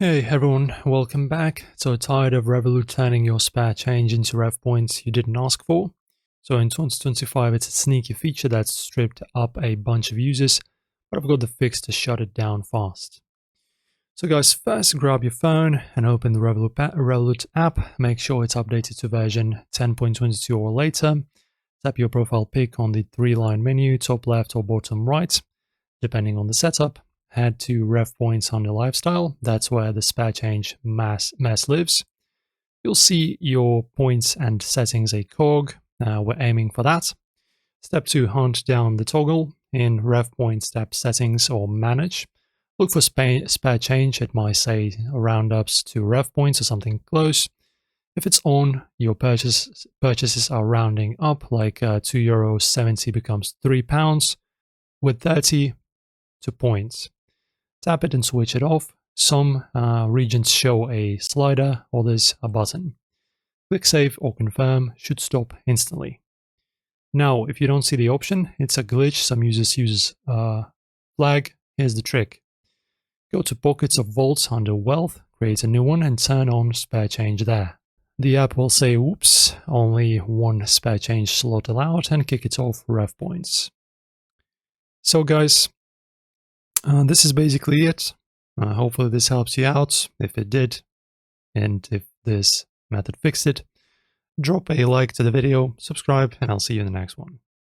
Hey everyone, welcome back. So tired of Revolut turning your spare change into RevPoints you didn't ask for? So in 2025 it's a sneaky feature that's stripped up a bunch of users, but I've got the fix to shut it down fast. So guys, first grab your phone and open the Revolut app, make sure it's updated to version 10.22 or later. Tap your profile pic on the three-line menu, top left or bottom right, depending on the setup. Head to RevPoints under Lifestyle. That's where the spare change mess lives. You'll see your points and settings a cog. We're aiming for that. Step 2, hunt down the toggle. In RevPoints, tap Settings or Manage. Look for spare change. It might say roundups to RevPoints or something close. If it's on, your purchases are rounding up, like €2.70 becomes £3, with 30 to points. Tap it and switch it off. Some regions show a slider, others a button. Click Save or Confirm, should stop instantly. Now, if you don't see the option, it's a glitch. Some users use flag. Here's the trick. Go to Pockets of Vaults under Wealth, create a new one and turn on spare change there. The app will say, oops, only one spare change slot allowed, and kick it off RevPoints. So guys, this is basically it. Hopefully this helps you out. If it did, and if this method fixed it, drop a like to the video, subscribe, and I'll see you in the next one.